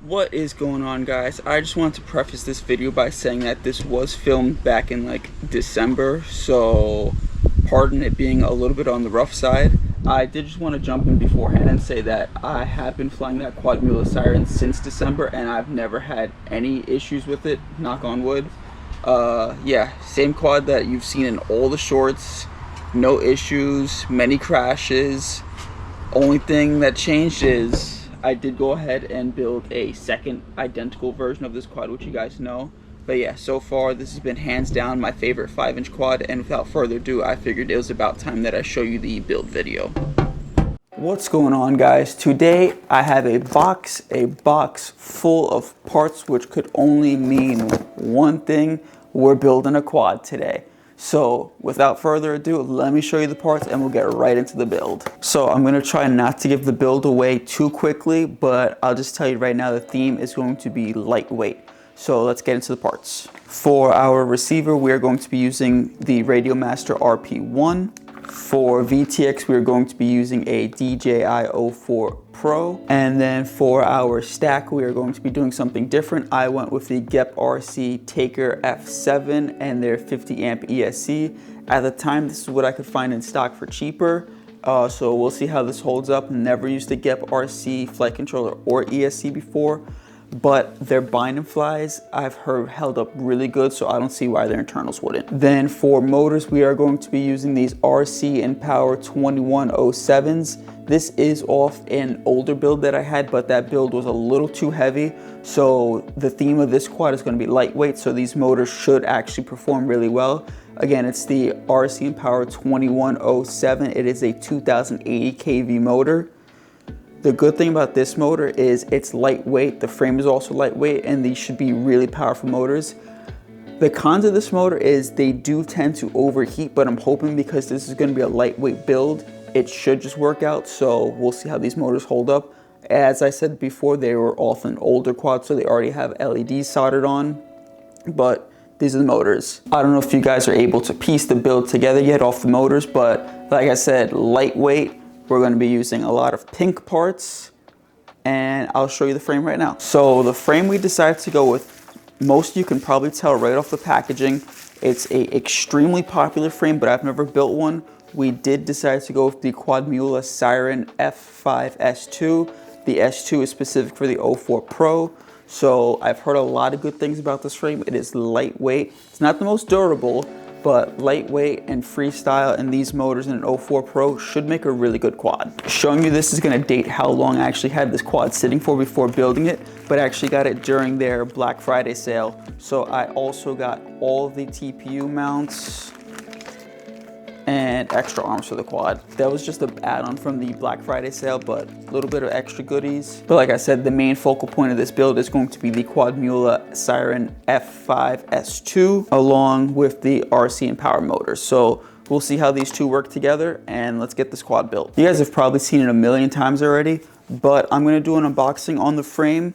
What is going on, guys? I just want to preface this video by saying that this was filmed back in like December, so pardon it being a little bit on the rough side. I did just want to jump in beforehand and say that I have been flying that Quadmula Siren since December and I've never had any issues with it, knock on wood. Yeah, same quad that you've seen in all the shorts, no issues, many crashes. Only thing that changed is I did go ahead and build a second identical version of this quad, which you guys know. But yeah, so far this has been hands down my favorite 5-inch quad, and without further ado, I figured it was about time that I show you the build video. What's going on, guys? Today I have a box full of parts, which could only mean one thing: we're building a quad today. So without further ado, let me show you the parts and we'll get right into the build. So I'm going to try not to give the build away too quickly, but I'll just tell you right now the theme is going to be lightweight. So let's get into the parts. For our receiver, we are going to be using the RadioMaster RP1. For VTX, we are going to be using a DJI 04 Pro. And then for our stack, we are going to be doing something different. I went with the GepRC Taker F7 and their 50 amp ESC. At the time, this is what I could find in stock for cheaper. So we'll see how this holds up. Never used a GepRC flight controller or ESC before, but their bind and flies I've heard held up really good, so I don't see why their internals wouldn't. Then for motors, we are going to be using these RCinPower 2107s. This is off an older build that I had, but that build was a little too heavy. So the theme of this quad is going to be lightweight, so these motors should actually perform really well. Again, it's the RCinPower 2107. It is a 2080 kV motor. The good thing about this motor is it's lightweight, the frame is also lightweight, and these should be really powerful motors. The cons of this motor is they do tend to overheat, but I'm hoping because this is going to be a lightweight build, it should just work out. So we'll see how these motors hold up. As I said before, they were off an older quad, so they already have LEDs soldered on, but these are the motors. I don't know if you guys are able to piece the build together yet off the motors, but like I said, lightweight. We're going to be using a lot of pink parts, and I'll show you the frame right now. So the frame we decided to go with, most of you can probably tell right off the packaging, it's a extremely popular frame, but I've never built one. We did decide to go with the Quadmula Siren F5 S2. The S2 is specific for the 04 Pro. So I've heard a lot of good things about this frame. It is lightweight. It's not the most durable, but lightweight and freestyle, and these motors in an 04 Pro should make a really good quad. Showing you this is gonna date how long I actually had this quad sitting for before building it, but I actually got it during their Black Friday sale. So I also got all of the TPU mounts and extra arms for the quad. That was just an add-on from the Black Friday sale, but a little bit of extra goodies. But like I said, the main focal point of this build is going to be the Quadmula Siren F5 S2 along with the RCinPower motor. So we'll see how these two work together, and let's get this quad built. You guys have probably seen it a million times already, but I'm gonna do an unboxing on the frame.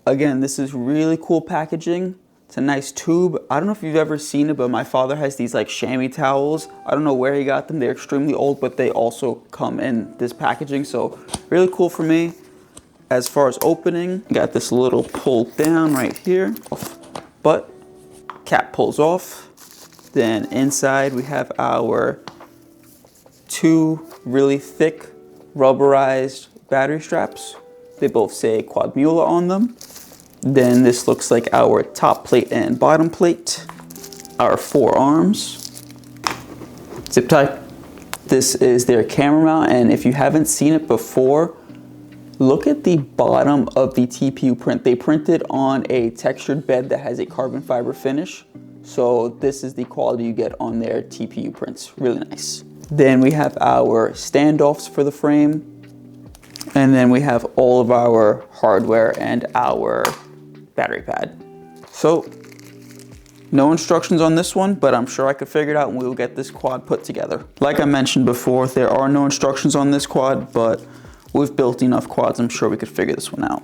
Again, this is really cool packaging. It's a nice tube. I don't know if you've ever seen it, but my father has these like chamois towels. I don't know where he got them. They're extremely old, but they also come in this packaging. So really cool for me. As far as opening, you got this little pull down right here, but cap pulls off. Then inside we have our two really thick rubberized battery straps. They both say Quadmula on them. Then this looks like our top plate and bottom plate, our 4 arms, zip tie. This is their camera mount, and if you haven't seen it before, look at the bottom of the TPU print. They printed on a textured bed that has a carbon fiber finish. So this is the quality you get on their TPU prints, really nice. Then we have our standoffs for the frame, and then we have all of our hardware and our battery pad. So no instructions on this one, but I'm sure I could figure it out and we will get this quad put together. Like I mentioned before, there are no instructions on this quad, but we've built enough quads, I'm sure we could figure this one out.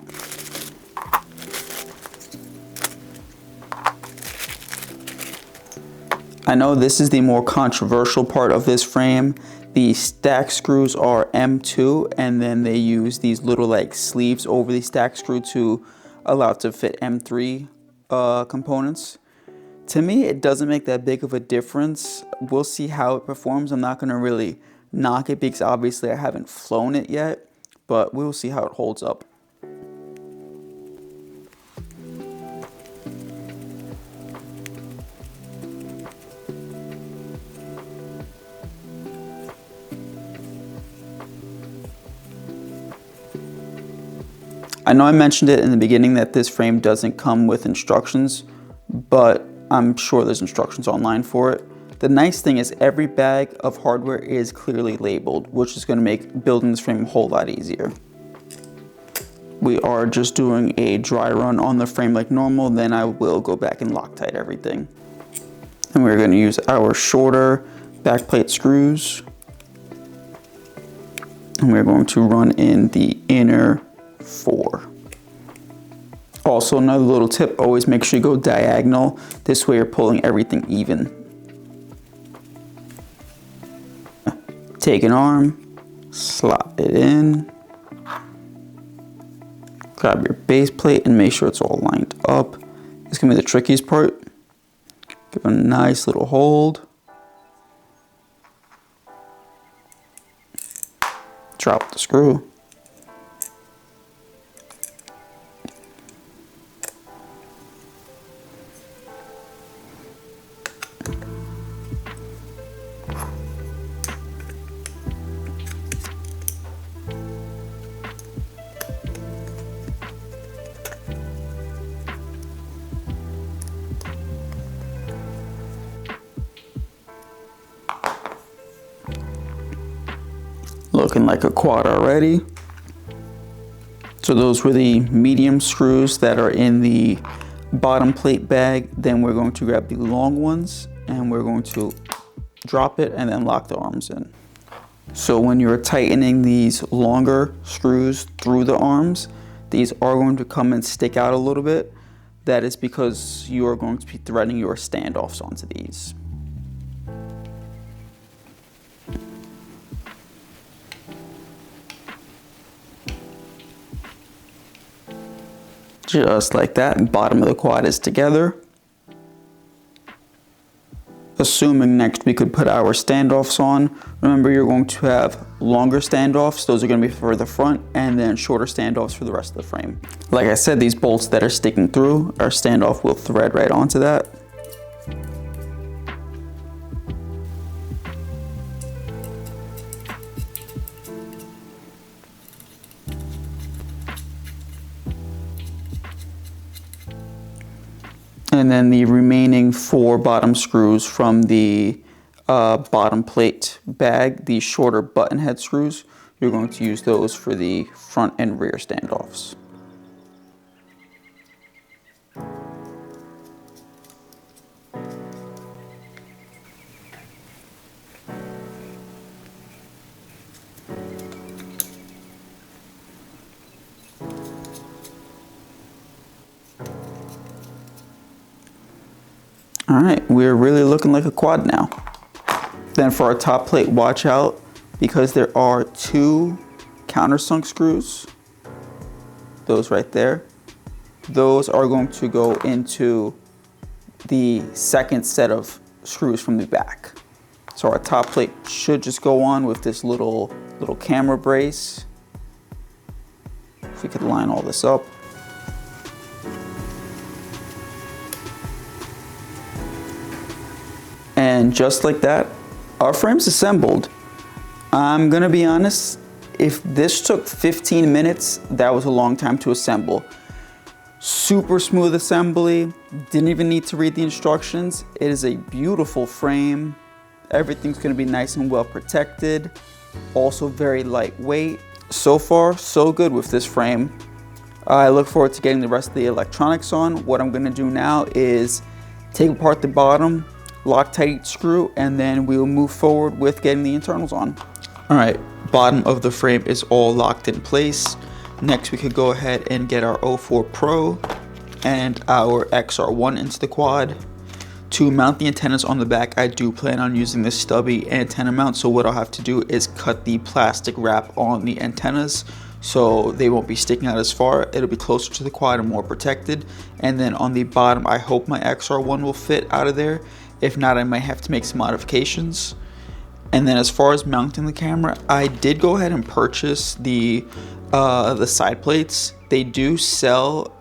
I know this is the more controversial part of this frame. The stack screws are M2, and then they use these little like sleeves over the stack screw to allow it to fit M3 components. To me, it doesn't make that big of a difference. We'll see how it performs. I'm not gonna really knock it because obviously I haven't flown it yet, but we'll see how it holds up. I know I mentioned it in the beginning that this frame doesn't come with instructions, but I'm sure there's instructions online for it. The nice thing is every bag of hardware is clearly labeled, which is going to make building this frame a whole lot easier. We are just doing a dry run on the frame like normal, then I will go back and Loctite everything. And we're going to use our shorter backplate screws. And we're going to run in the inner 4. Also, another little tip, always make sure you go diagonal. This way you're pulling everything even. Take an arm, slot it in, grab your base plate and make sure it's all lined up. It's gonna be the trickiest part. Give it a nice little hold. Drop the screw. Looking like a quad already. So those were the medium screws that are in the bottom plate bag. Then we're going to grab the long ones and we're going to drop it and then lock the arms in. So when you're tightening these longer screws through the arms, these are going to come and stick out a little bit. That is because you are going to be threading your standoffs onto these. Just like that, bottom of the quad is together. Assuming next we could put our standoffs on. Remember, you're going to have longer standoffs. Those are going to be for the front, and then shorter standoffs for the rest of the frame. Like I said, these bolts that are sticking through, our standoff will thread right onto that. And then the remaining 4 bottom screws from the bottom plate bag, the shorter button head screws, you're going to use those for the front and rear standoffs. All right, we're really looking like a quad now. Then for our top plate, watch out because there are 2 countersunk screws. Those right there. Those are going to go into the second set of screws from the back. So our top plate should just go on with this little camera brace. If we could line all this up. And just like that, our frame's assembled. I'm gonna be honest, if this took 15 minutes, that was a long time to assemble. Super smooth assembly, didn't even need to read the instructions. It is a beautiful frame. Everything's gonna be nice and well protected. Also very lightweight. So far, so good with this frame. I look forward to getting the rest of the electronics on. What I'm gonna do now is take apart the bottom, Loctite each screw, and then we'll move forward with getting the internals on. All right, bottom of the frame is all locked in place. Next, we could go ahead and get our 04 Pro and our XR1 into the quad. To mount the antennas on the back, I do plan on using this stubby antenna mount, so what I'll have to do is cut the plastic wrap on the antennas so they won't be sticking out as far. It'll be closer to the quad and more protected. And then on the bottom, I hope my XR1 will fit out of there. If not, I might have to make some modifications. And then as far as mounting the camera, I did go ahead and purchase the side plates. They do sell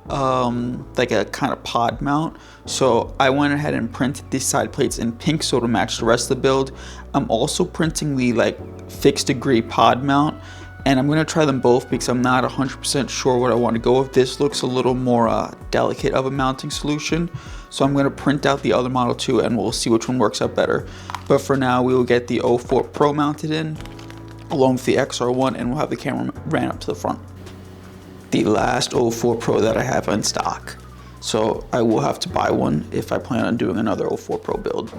like a kind of pod mount, so I went ahead and printed these side plates in pink so to match the rest of the build. I'm also printing the like fixed degree pod mount, and I'm going to try them both because I'm not 100% sure what I want to go with. This looks a little more delicate of a mounting solution, so I'm going to print out the other model too, and we'll see which one works out better. But for now, we will get the 04 Pro mounted in along with the XR1, and we'll have the camera ran up to the front. The last 04 Pro that I have in stock, so I will have to buy one if I plan on doing another 04 Pro build.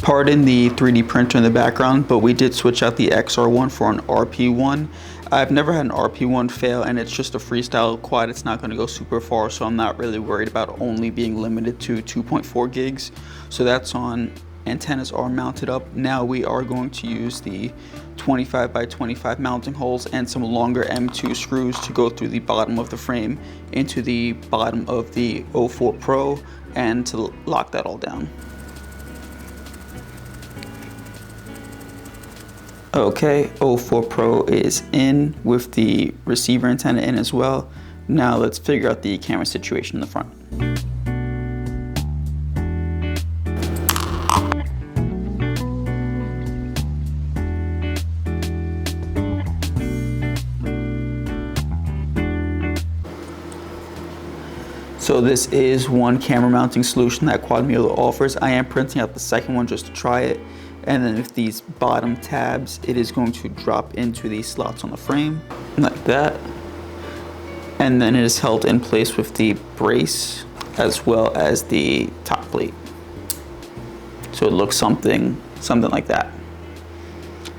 Pardon the 3D printer in the background, but we did switch out the XR1 for an RP1. I've never had an RP1 fail, and it's just a freestyle quad. It's not going to go super far, so I'm not really worried about only being limited to 2.4 gigs. So that's on. Antennas are mounted up. Now we are going to use the 25 by 25 mounting holes and some longer M2 screws to go through the bottom of the frame into the bottom of the 04 Pro and to lock that all down. Okay, 04 Pro is in with the receiver antenna in as well. Now let's figure out the camera situation in the front. So this is one camera mounting solution that Quadmula offers. I am printing out the second one just to try it. And then with these bottom tabs, it is going to drop into these slots on the frame, like that. And then it is held in place with the brace as well as the top plate. So it looks something like that.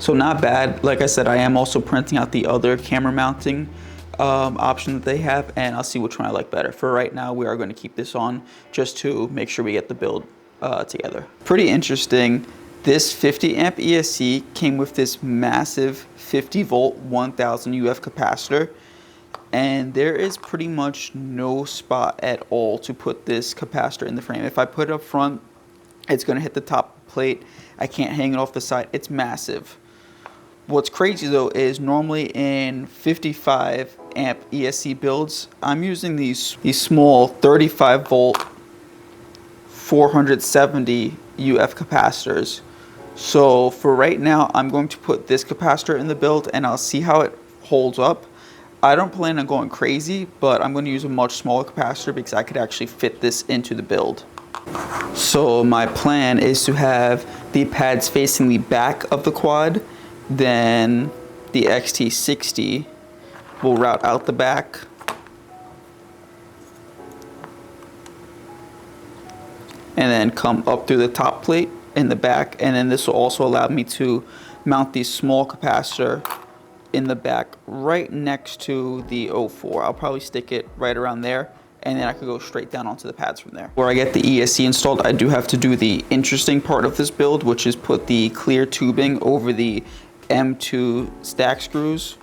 So not bad. Like I said, I am also printing out the other camera mounting option that they have, and I'll see which one I like better. For right now, we are going to keep this on just to make sure we get the build together. Pretty interesting. This 50 amp ESC came with this massive 50 volt 1000 UF capacitor, and there is pretty much no spot at all to put this capacitor in the frame. If I put it up front, it's going to hit the top plate. I can't hang it off the side. It's massive. What's crazy though is normally in 55 amp ESC builds, I'm using these small 35 volt 470 UF capacitors. So for right now, I'm going to put this capacitor in the build and I'll see how it holds up. I don't plan on going crazy, but I'm going to use a much smaller capacitor because I could actually fit this into the build. So my plan is to have the pads facing the back of the quad, then the XT60 will route out the back, and then come up through the top plate in the back, and then this will also allow me to mount the small capacitor in the back right next to the 04. I'll probably stick it right around there, and then I could go straight down onto the pads from there. Where I get the ESC installed, I do have to do the interesting part of this build, which is put the clear tubing over the M2 stack screws.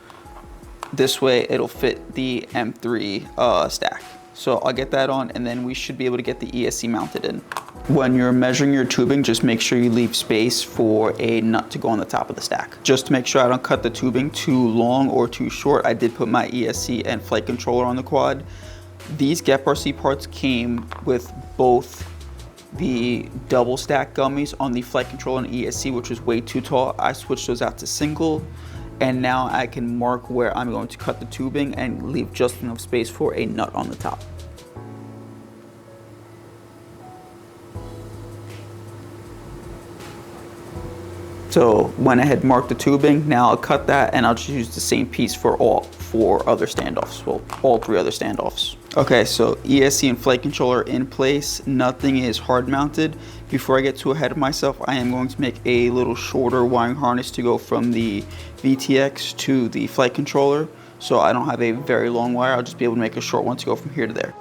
This way it'll fit the M3 stack. So I'll get that on, and then we should be able to get the ESC mounted in. When you're measuring your tubing, just make sure you leave space for a nut to go on the top of the stack. Just to make sure I don't cut the tubing too long or too short, I did put my ESC and flight controller on the quad. These GepRC parts came with both the double stack gummies on the flight controller and ESC, which was way too tall. I switched those out to single, and now I can mark where I'm going to cut the tubing and leave just enough space for a nut on the top. So went ahead, marked the tubing. Now I'll cut that, and I'll just use the same piece for all 4 other standoffs. Well, all 3 other standoffs. Okay, so ESC and flight controller in place. Nothing is hard mounted. Before I get too ahead of myself, I am going to make a little shorter wiring harness to go from the VTX to the flight controller. So I don't have a very long wire. I'll just be able to make a short one to go from here to there.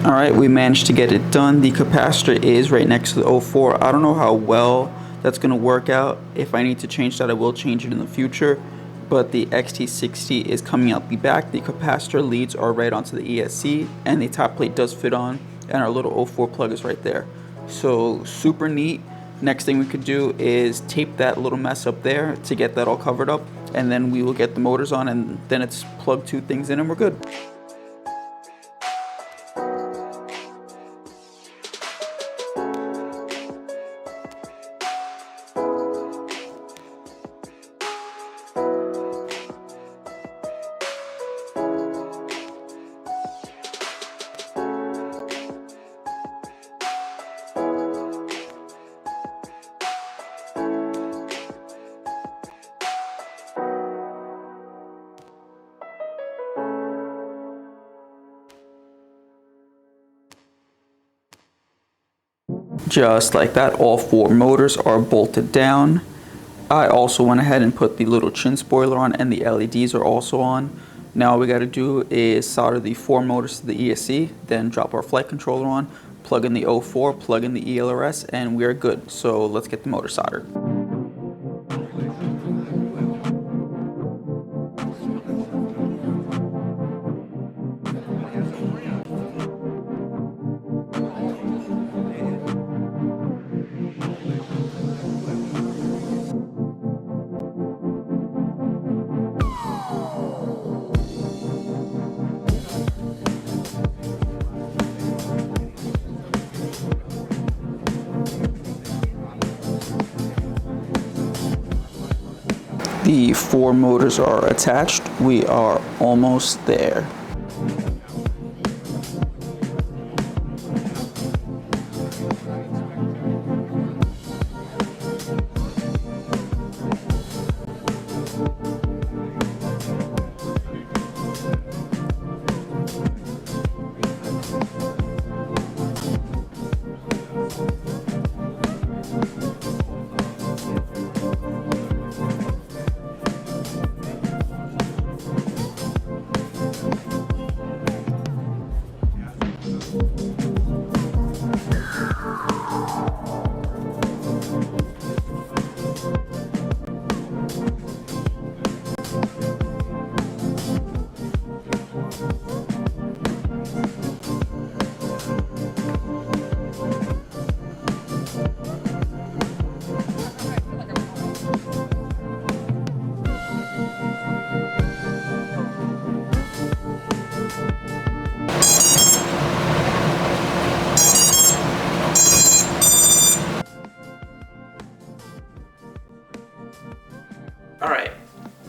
All right, we managed to get it done. The capacitor is right next to the 04. I don't know how well that's gonna work out. If I need to change that, I will change it in the future. But the XT60 is coming out the back. The capacitor leads are right onto the ESC, and the top plate does fit on, and our little 04 plug is right there. So super neat. Next thing we could do is tape that little mess up there to get that all covered up, and then we will get the motors on, and then it's plug 2 things in and we're good. Just like that, all 4 motors are bolted down. I also went ahead and put the little chin spoiler on, and the LEDs are also on. Now all we got to do is solder the 4 motors to the ESC, then drop our flight controller on, plug in the 04, plug in the ELRS, and we are good. So let's get the motor soldered. The 4 motors are attached. We are almost there. Alright,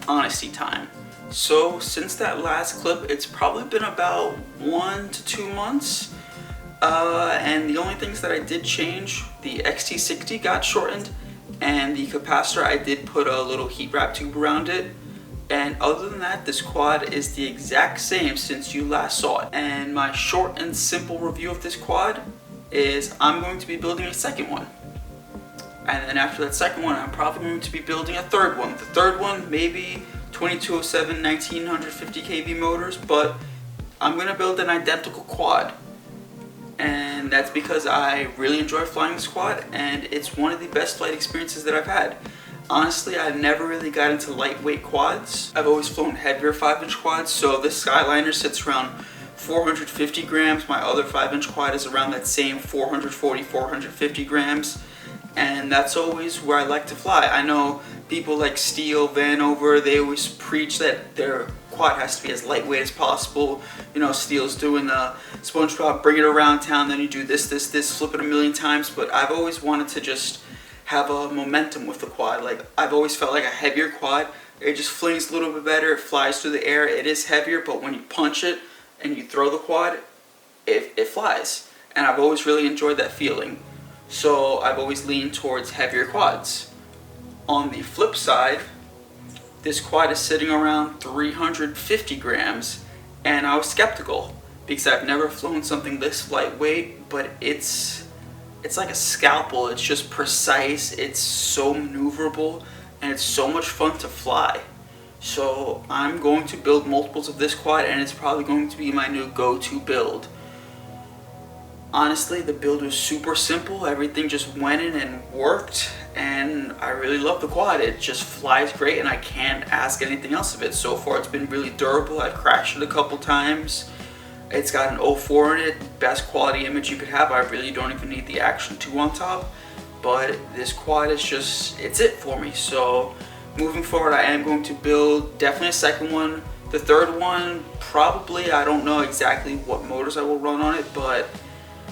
honesty time. So since that last clip, it's probably been about 1 to 2 months. And the only things that I did change, the XT60 got shortened, and the capacitor, I did put a little heat wrap tube around it. And other than that, this quad is the exact same since you last saw it. And my short and simple review of this quad is I'm going to be building a second one. And then after that second one, I'm probably going to be building a third one. The third one, maybe 2207 1950 kV motors, but I'm going to build an identical quad. And that's because I really enjoy flying this quad, and it's one of the best flight experiences that I've had. Honestly, I never really got into lightweight quads. I've always flown heavier 5-inch quads, so this Skyliner sits around 450 grams. My other 5-inch quad is around that same 440, 450 grams. and that's always where I like to fly. I know people like Steele, Vanover, they always preach that their quad has to be as lightweight as possible. You know, Steele's doing the SpongeBob, bring it around town, then you do this, flip it a million times, but I've always wanted to just have a momentum with the quad. Like, I've always felt like a heavier quad, it just flings a little bit better, it flies through the air, it is heavier, but when you punch it and you throw the quad, it flies. And I've always really enjoyed that feeling. So I've always leaned towards heavier quads. On the flip side, this quad is sitting around 350 grams, and I was skeptical because I've never flown something this lightweight, but it's like a scalpel. It's just precise, it's so maneuverable, and it's so much fun to fly. So I'm going to build multiples of this quad, and it's probably going to be my new go-to build. Honestly, the build was super simple. Everything just went in and worked, and I really love the quad. It just flies great, and I can't ask anything else of it. So far, it's been really durable. I've crashed it a couple times. It's got an 04 in it, best quality image you could have. I really don't even need the Action 2 on top, but this quad is just, it's it for me. So moving forward, I am going to build definitely a second one. The third one, probably, I don't know exactly what motors I will run on it, but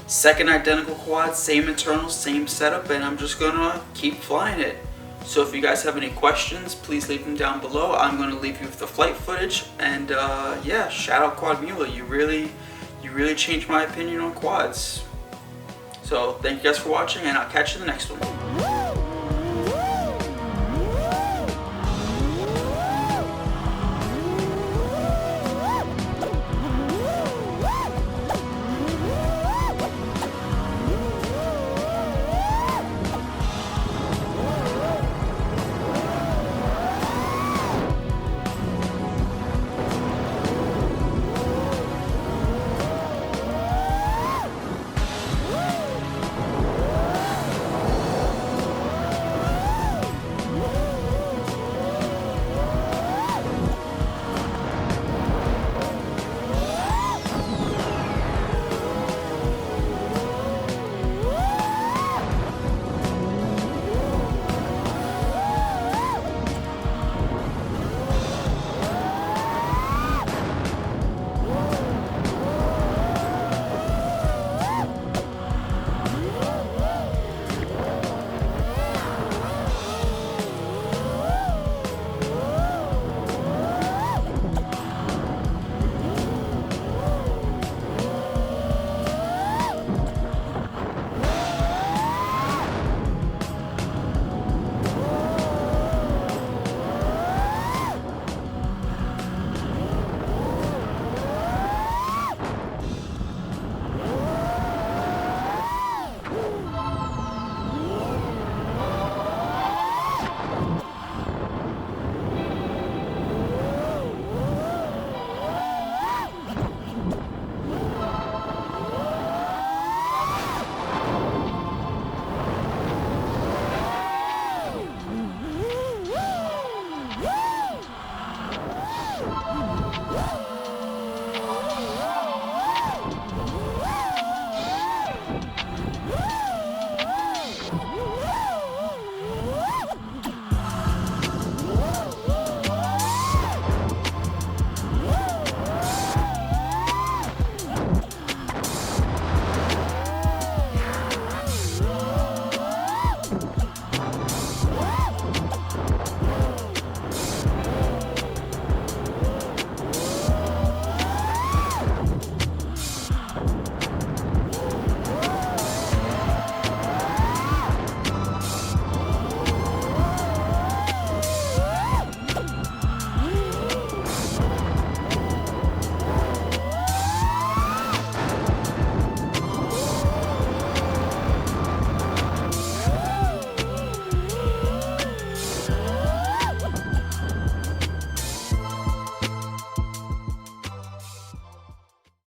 second identical quad, same internals, same setup, and I'm just gonna keep flying it. So if you guys have any questions, please leave them down below. I'm gonna leave you with the flight footage, and yeah, shout out Quadmula. You really changed my opinion on quads. So thank you guys for watching, and I'll catch you in the next one.